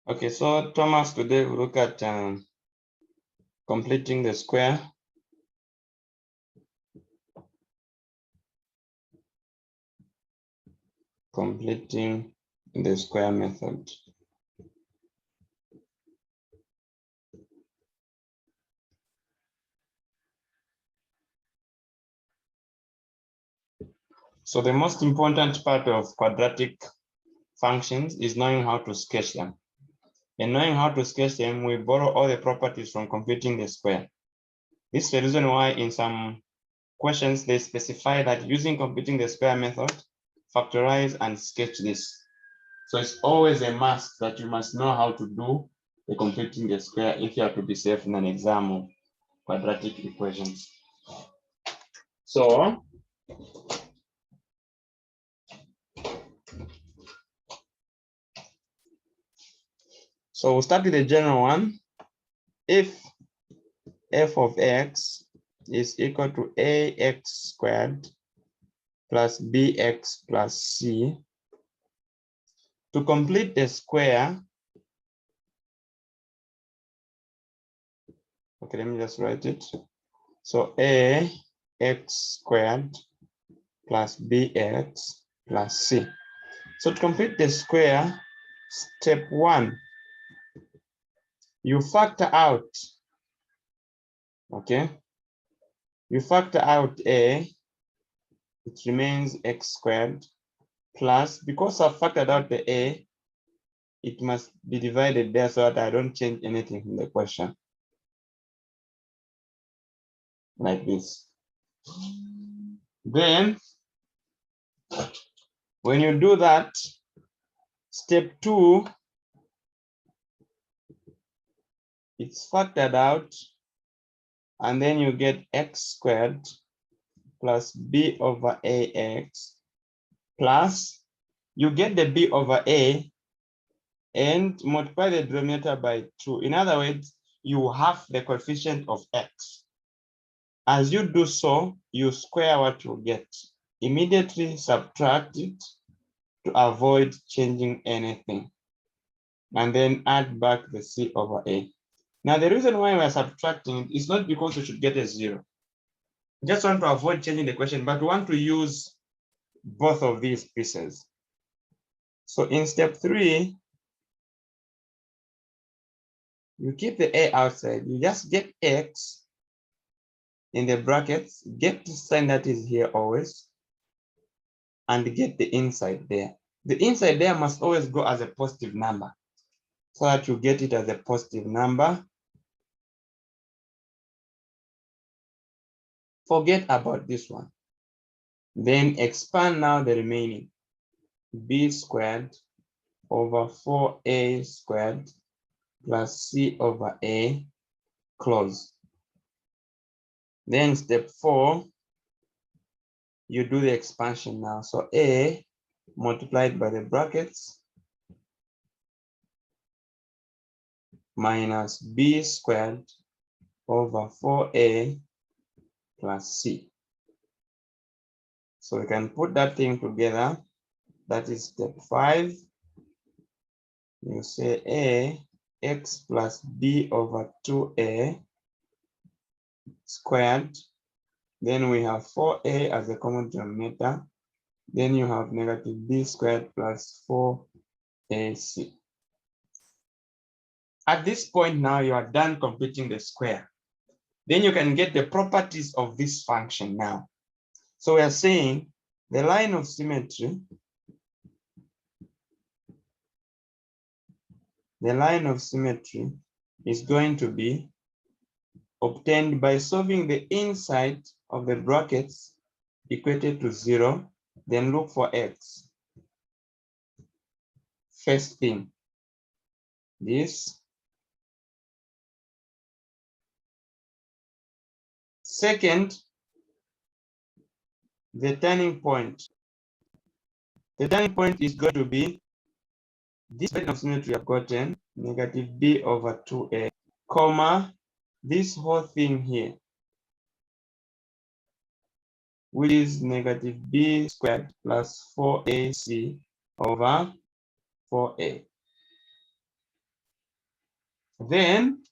Okay, so Thomas, today we look at completing the square. Completing the square method. So the most important part of quadratic functions is knowing how to sketch them. And knowing how to sketch them, we borrow all the properties from completing the square. This is the reason why in some questions they specify that using completing the square method, factorize and sketch this. So it's always a must that you must know how to do the completing the square if you have to be safe in an exam of quadratic equations. So we'll start with the general one. If f of x is equal to ax squared plus bx plus c, to complete the square, okay, let me just write it. So ax squared plus bx plus c. So to complete the square, step 1, you factor out, okay? You factor out a, it remains x squared plus, because I've factored out the a, it must be divided there so that I don't change anything in the question. Like this. Then, when you do that, step 2, it's factored out, and then you get x squared plus b over ax plus, you get the b over a and multiply the denominator by 2. In other words, you have the coefficient of x. As you do so, you square what you get. Immediately subtract it to avoid changing anything. And then add back the c over a. Now, the reason why we're subtracting is not because we should get a 0. We just want to avoid changing the question, but we want to use both of these pieces. So in step 3, you keep the a outside. You just get x in the brackets, get the sign that is here always, and get the inside there. The inside there must always go as a positive number, so that you get it as a positive number. Forget about this one. Then expand now the remaining. B squared over 4a squared plus c over a, close. Then step 4, you do the expansion now. So a multiplied by the brackets minus b squared over 4a plus c. So we can put that thing together. That is step 5. You say a x plus b over 2a squared. Then we have 4a as a common denominator. Then you have negative b squared plus 4ac. At this point now, you are done completing the square. Then you can get the properties of this function now. So we are saying the line of symmetry, is going to be obtained by solving the inside of the brackets equated to 0, then look for x. First thing, this. Second, the turning point. The turning point is going to be this line of symmetry I've gotten, negative b over 2a, comma, this whole thing here, which is negative b squared plus 4ac over 4a. Then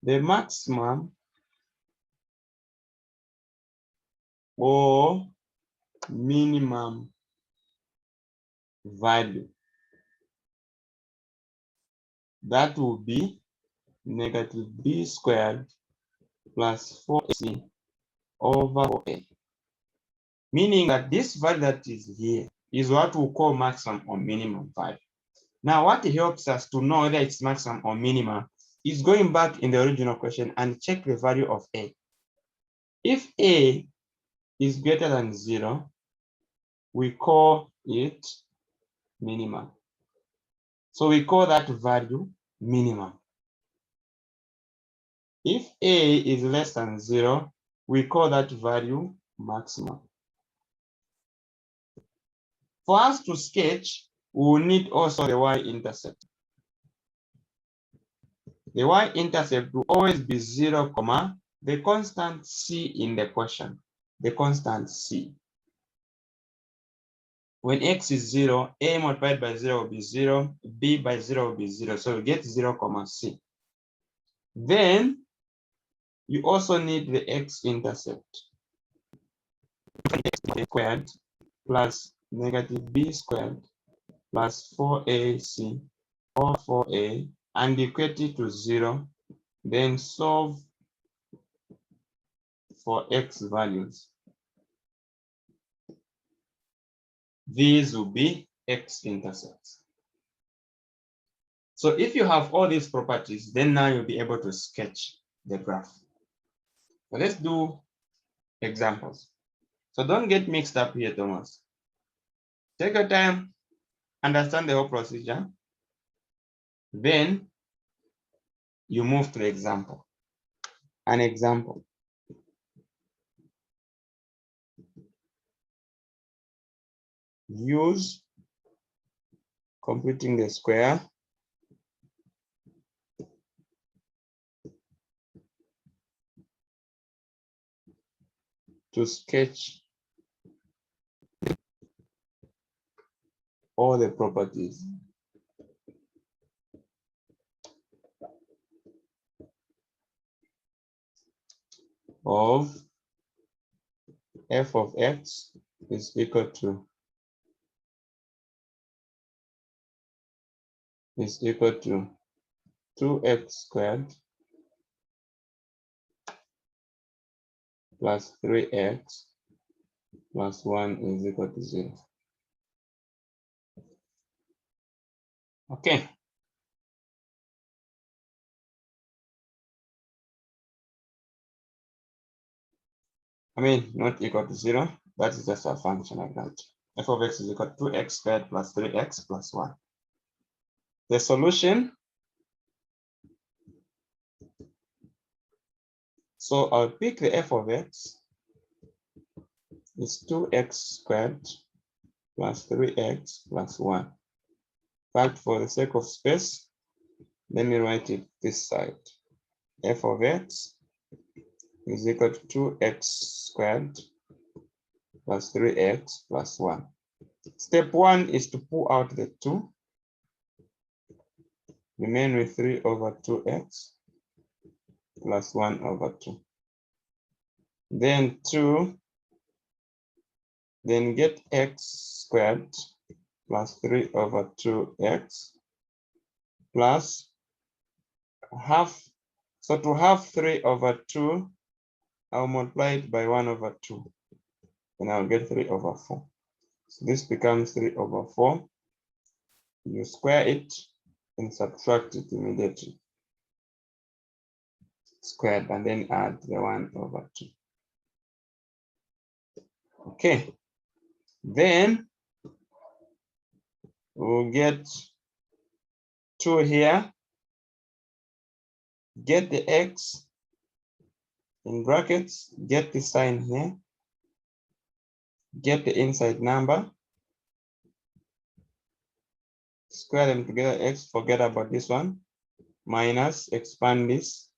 the maximum or minimum value, that will be negative b squared plus 4ac over 4a. Meaning that this value that is here is what we call maximum or minimum value. Now, what helps us to know whether it's maximum or minimum is going back in the original question and check the value of a. If a is greater than 0, we call it minimum. So we call that value minimum. If a is less than 0, we call that value maximum. For us to sketch, we will need also the y-intercept. The y-intercept will always be 0, the constant c in the question, the constant c. When x is 0, a multiplied by 0 will be 0, b by 0 will be 0. So we get 0, c. Then you also need the x-intercept. Squared plus negative b squared plus 4ac or 4a and equate it to 0. Then solve for x values. These will be x-intercepts. So if you have all these properties, then now you'll be able to sketch the graph. So let's do examples. So don't get mixed up here, Thomas. Take your time, understand the whole procedure. Then you move to the example. An example. Use computing the square to sketch all the properties of f of x is equal to 2x squared plus 3x plus 1 is equal to 0. Okay. I mean, not equal to 0. That is just a function like that. F of x is equal to 2x squared plus 3x plus 1. The solution. So I'll pick the f of x is 2x squared plus 3x plus 1. But for the sake of space, let me write it this side. F of x is equal to 2x squared plus 3x plus 1. Step 1 is to pull out the 2. Remain with 3 over 2x plus 1 over 2. Then 2, then get x squared plus 3 over 2x plus half. So to have 3 over 2, I'll multiply it by 1 over 2. And I'll get 3 over 4. So this becomes 3 over 4. You square it and subtract it immediately. Squared and then add the 1 over 2. Okay. Then we'll get 2 here. Get the x in brackets, get the sign here. Get the inside number. Square them together, x, forget about this one. Minus, expand this,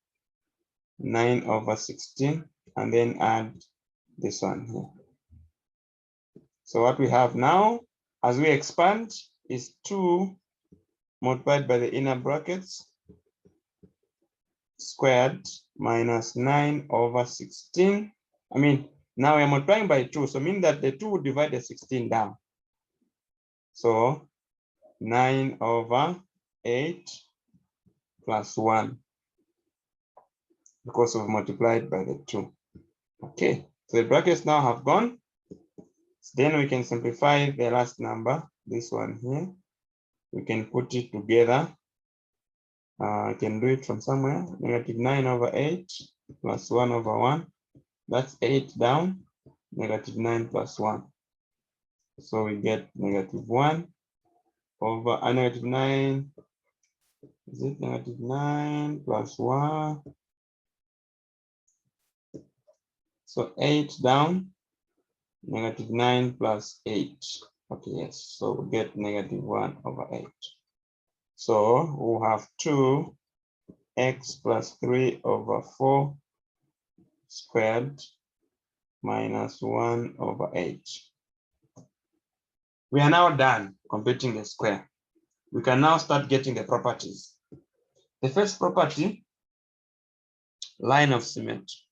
9 over 16, and then add this one here. So what we have now, as we expand, is 2 multiplied by the inner brackets squared minus 9 over 16. I mean, now we're multiplying by 2, so mean that the 2 will divide the 16 down. So 9 over 8 plus 1, because we've multiplied by the 2. Okay, so the brackets now have gone. Then we can simplify the last number, this one here. We can put it together. I can do it from somewhere. Negative 9 over 8 plus 1 over 1. That's 8 down. Negative 9 plus 1. So we get negative 1 over negative 9. Is it negative 9 plus 1? So 8 down. Negative 9 plus 8. Okay, yes. So we get negative 1 over 8. So we'll have 2x plus 3 over 4 squared minus 1 over 8. We are now done completing the square. We can now start getting the properties. The first property, line of symmetry.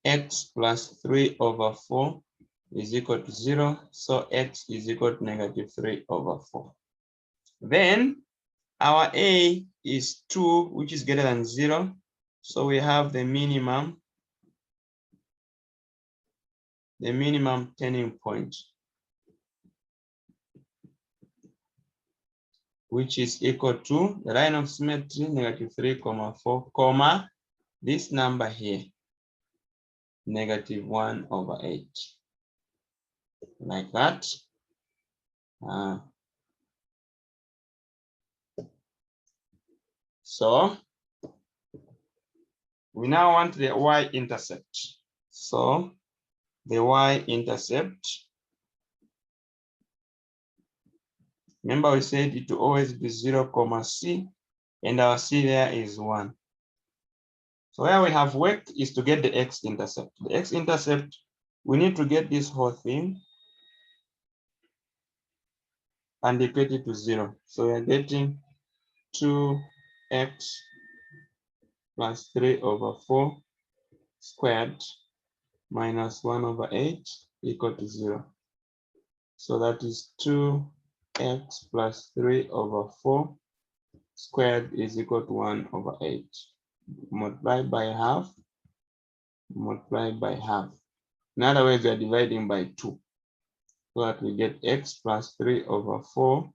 X plus 3 over 4 is equal to 0. So x is equal to negative 3 over 4. Then our A is 2, which is greater than 0. So we have the minimum turning point, which is equal to the line of symmetry, negative 3, 4, comma, this number here, negative 1 over 8. Like that. So we now want the y-intercept. So the y-intercept, remember we said it will always be 0, c, and our c there is 1. So where we have worked is to get the x-intercept. The x-intercept, we need to get this whole thing and equate it to 0. So we are getting 2x plus 3 over 4 squared minus 1 over 8 equal to 0. So that is 2x plus 3 over 4 squared is equal to 1 over 8. Multiply by half, multiply by half. In other words, we are dividing by 2. So that we get x plus 3 over 4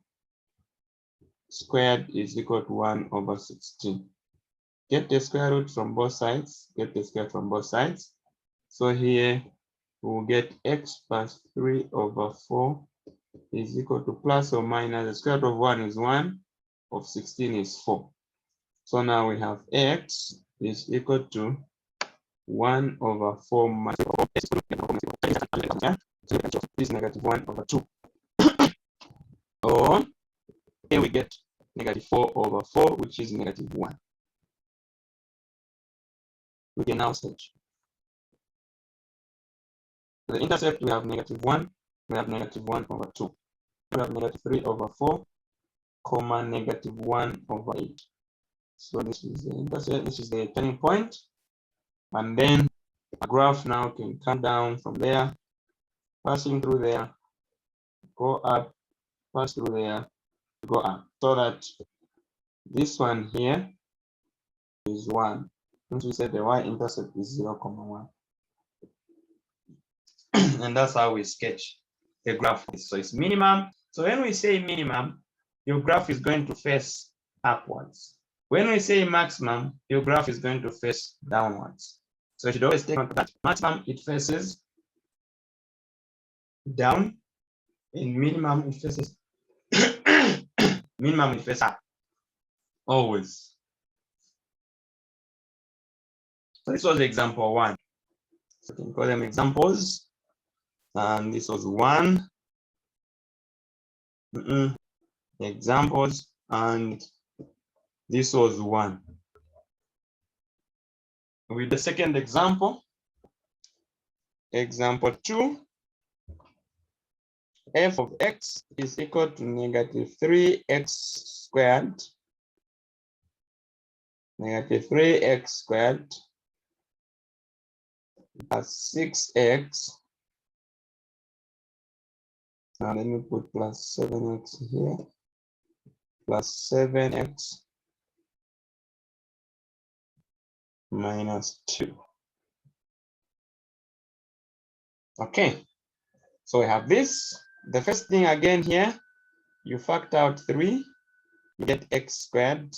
squared is equal to 1 over 16. Get the square root from both sides. Get the square from both sides. So here we'll get x plus 3 over 4 is equal to plus or minus the square root of 1 is 1, of 16 is 4. So now we have x is equal to 1 over 4 minus this negative 1 over 2. Or here we get negative 4 over 4, which is negative 1. We can now search. The intercept, we have negative 1, we have negative 1 over 2. We have negative 3 over 4, comma, negative 1 over 8. So this is the intercept, this is the turning point. And then a graph now can come down from there, passing through there, go up, pass through there, go up. So that this one here is 1. Since we said the y-intercept is 0, 1. And that's how we sketch the graph. So it's minimum. So when we say minimum, your graph is going to face upwards. When we say maximum, your graph is going to face downwards. So you should always take note of that. Maximum, it faces down, and minimum, it faces minimum, it faces up. Always. So this was example 1. So you can call them examples. And this was 1. Examples, and this was 1. With the second example, example 2, f of x is equal to negative 3x squared, negative 3x squared plus 6x. Now let me put plus 7x here, plus 7x minus 2. Okay, so we have this. The first thing again here, you factor out 3, you get x squared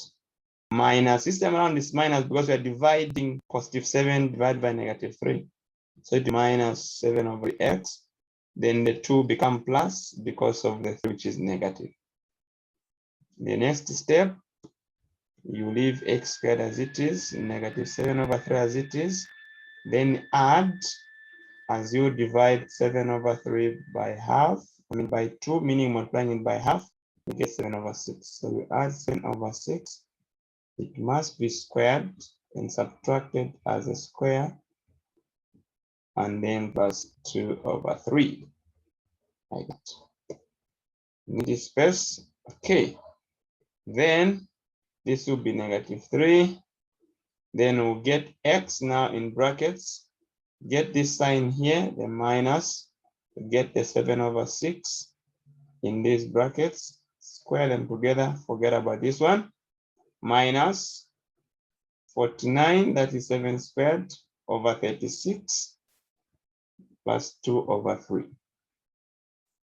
minus, this time around is minus because we are dividing positive 7 divided by negative 3. So it minus 7 over x. Then the 2 become plus because of the 3, which is negative. The next step, you leave x squared as it is, negative 7 over 3 as it is. Then add, as you divide 7 over 3 by half, by 2, meaning multiplying it by half, you get 7 over 6. So we add 7 over 6. It must be squared and subtracted as a square, and then plus 2 over 3. Like that. Need this space. Okay. Then this will be negative 3. Then we'll get x now in brackets. Get this sign here, the minus. Get the 7 over 6 in these brackets. Square them together. Forget about this one. Minus 49, that is 7 squared over 36 plus 2 over 3.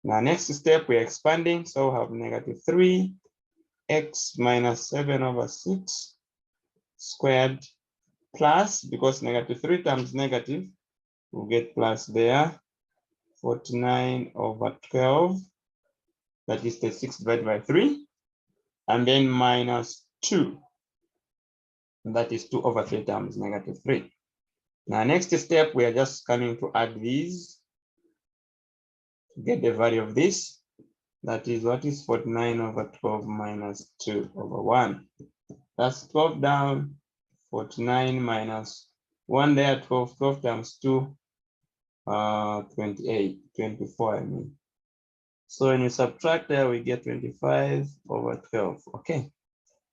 Now, next step, we're expanding. So we have negative 3x minus 7 over 6 squared plus, because negative 3 times negative, we'll get plus there, 49 over 12. That is the 6 divided by 3. And then minus 2. And that is 2 over 3 times negative 3. Now, next step, we are just coming to add these to get the value of this. That is, what is 49 over 12 minus 2 over 1? That's 12 down, 49 minus 1 there, 12, 12 times 2, 28, 24, I mean. So when you subtract there, we get 25 over 12, okay?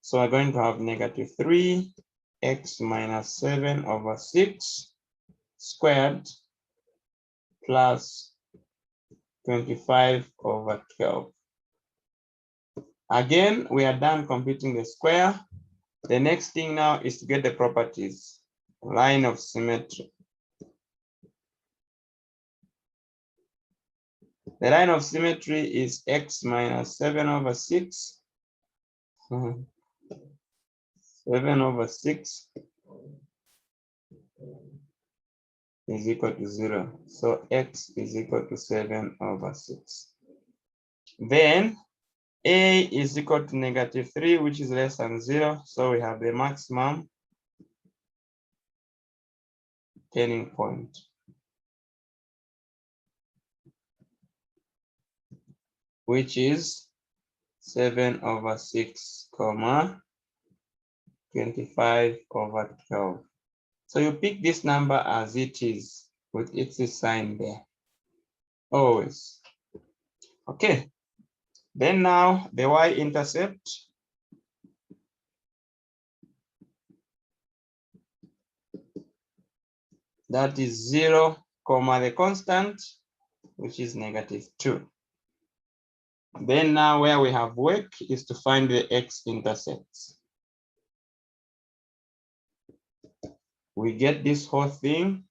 So we're going to have negative 3x minus 7 over 6 squared plus 25 over 12. Again, we are done computing the square. The next thing now is to get the properties. Line of symmetry. The line of symmetry is x minus 7 over 6. 7 over 6 is equal to 0. So x is equal to 7 over 6. Then a is equal to negative 3, which is less than 0. So we have the maximum turning point, which is 7 over 6, comma, 25 over 12. So you pick this number as it is with its sign there, always. Okay. Then now the y-intercept. That is 0, comma, the constant, which is negative 2. Then now where we have work is to find the x-intercepts. We get this whole thing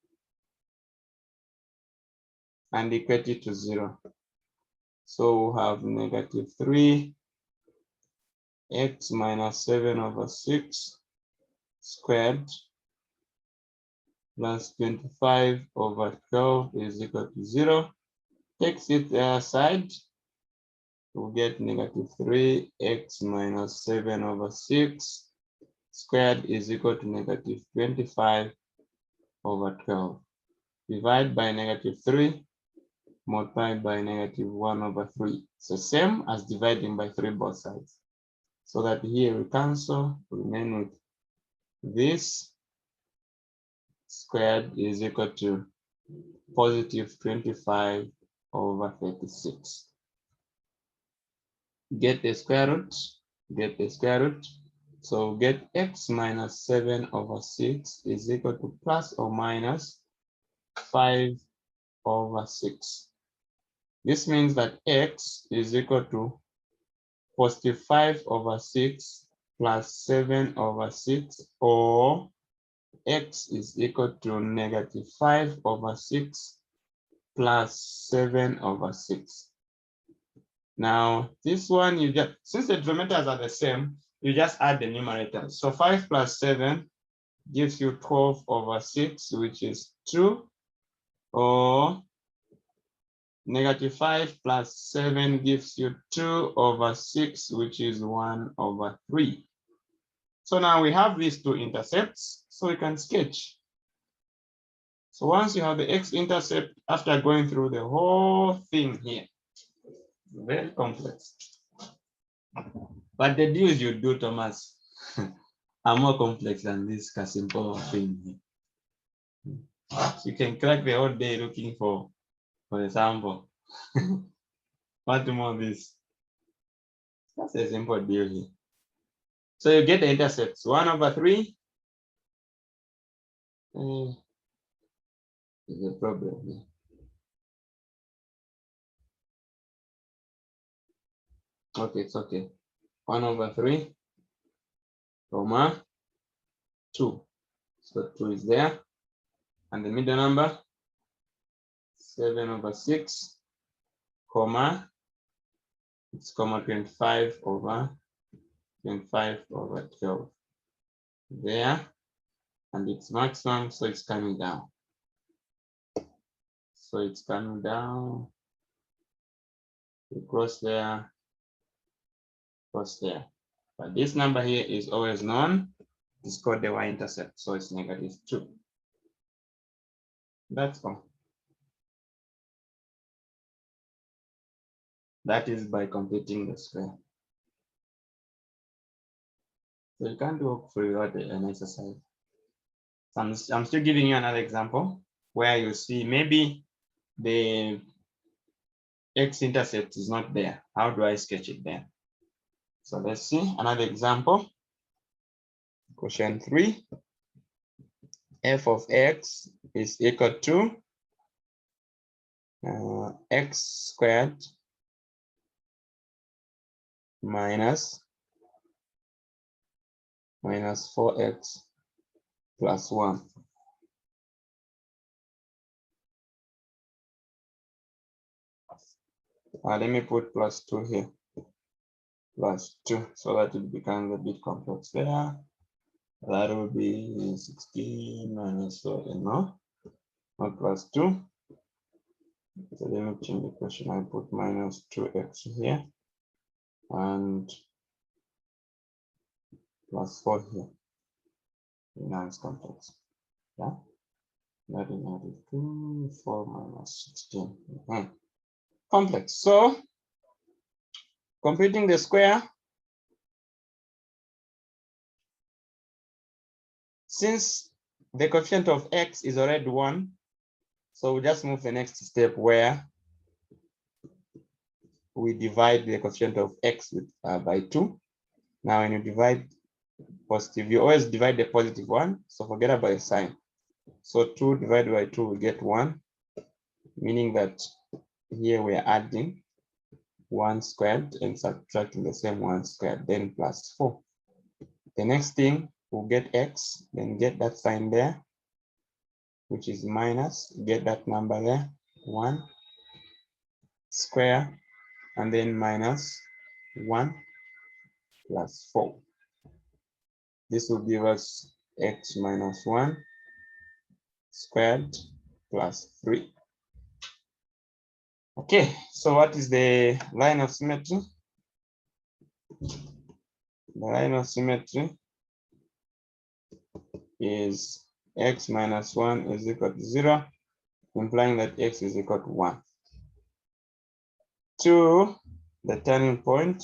and equate it to 0. So we have negative 3x minus 7 over 6 squared plus 25 over 12 is equal to 0. Takes it aside, we'll get negative 3x minus 7 over 6 squared is equal to negative 25 over 12. Divide by negative 3, multiplied by negative 1 over 3. It's the same as dividing by 3 both sides. So that here we cancel, remain with this squared is equal to positive 25 over 36. get the square root, get the square root. So get x minus 7 over 6 is equal to plus or minus 5 over 6. This means that x is equal to positive 5 over 6 plus 7 over 6, or x is equal to negative 5 over 6 plus 7 over 6. Now, this one, you just, since the denominators are the same, you just add the numerators. So 5 plus 7 gives you 12 over 6, which is 2, or negative 5 plus 7 gives you 2 over 6, which is 1 over 3. So now we have these two intercepts, so we can sketch. So once you have the x-intercept, after going through the whole thing here, very complex. But the deals you do, Thomas, are more complex than this simple thing here. So you can crack the whole day looking for the sample. What more this? That's a simple deal here. So you get the intercepts 1 over 3. There's a problem here. Okay, it's okay. 1 over 3, comma 2. So 2 is there. And the middle number, 7 over 6, comma, it's comma 25 over 12. There. And it's maximum, so it's coming down. So it's coming down. You cross there, cross there. But this number here is always known. It's called the y-intercept, so it's negative 2. That's all. That is by completing the square. So you can't work for without an exercise. So I'm still giving you another example where you see maybe the x-intercept is not there. How do I sketch it then? So let's see another example. Question 3. F of x is equal to x squared minus 4x plus 1. Let me put plus 2 here. Plus 2, so that it becomes a bit complex there. That will be 16 minus 4, no? Not plus 2. So let me change the question. I put minus 2x here and plus 4 here. Now it's complex. Yeah. That is 2, 4 minus 16. Complex. So computing the square, since the coefficient of x is already 1, so we just move the next step where we divide the coefficient of x with, by 2. Now when you divide positive, you always divide the positive one, so forget about the sign. So 2 divided by 2 will get 1, meaning that here we are adding 1 squared and subtracting the same 1 squared, then plus 4. The next thing, we'll get x, then get that sign there, which is minus, get that number there, 1 square, and then minus 1 plus 4. This will give us x minus 1 squared plus 3. Okay, so what is the line of symmetry? The line of symmetry is x minus 1 is equal to 0, implying that x is equal to 1. To the turning point,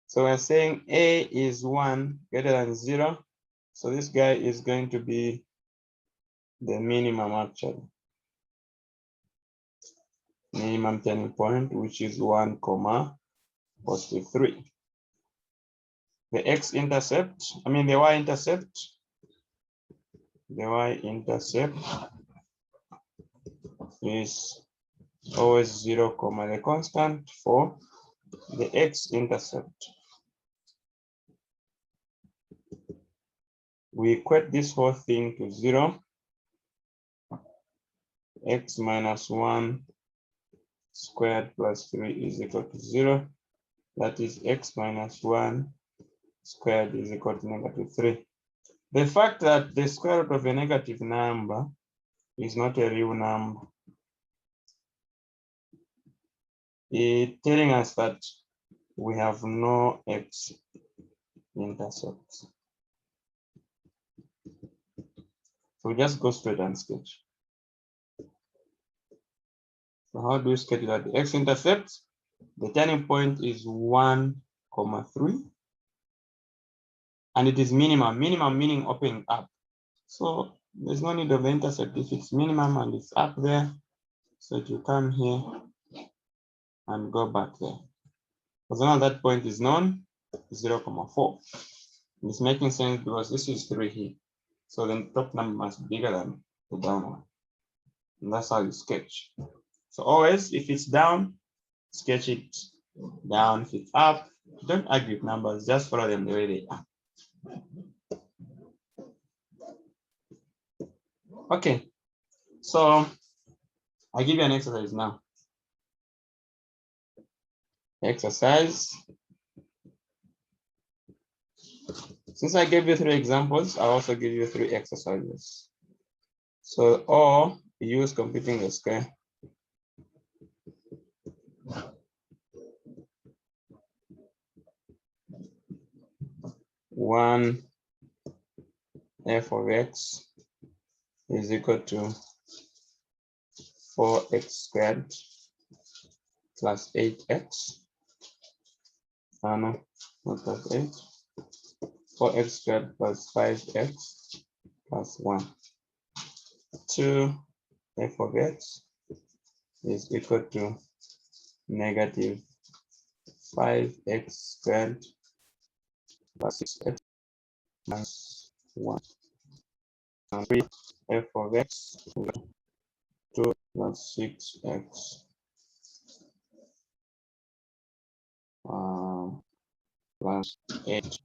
so we're saying a is 1 greater than 0. So this guy is going to be the minimum actually. minimum turning point, which is 1 comma positive 3. The x-intercept, the y-intercept, is always 0 comma the constant for the x-intercept. We equate this whole thing to 0. X minus 1 squared plus 3 is equal to 0. That is x minus 1 squared is equal to negative 3. The fact that the square root of a negative number is not a real number, it's telling us that we have no x-intercepts. So just go straight and sketch. So how do we sketch that? The x-intercept, the turning point is 1 comma 3. And it is minimum meaning opening up. So there's no need of the intercept if it's minimum and it's up there. So you come here and go back there. Because now that point is known, 0 comma 4. It's making sense because this is 3 here. So the top number must be bigger than the down one. And that's how you sketch. So always, if it's down, sketch it down. If it's up, don't argue with numbers, just follow them the way they are. Okay, so I give you an exercise now. Exercise. Since I gave you 3 examples, I'll also give you 3 exercises. So, or use computing the square. One f of x is equal to 4x squared plus 8x. No, not plus 8. 4x squared plus 5x plus 1. 2 f of x is equal to negative 5x squared plus 6x minus 1. And 3 f of x is equal to 2 plus 6x plus 8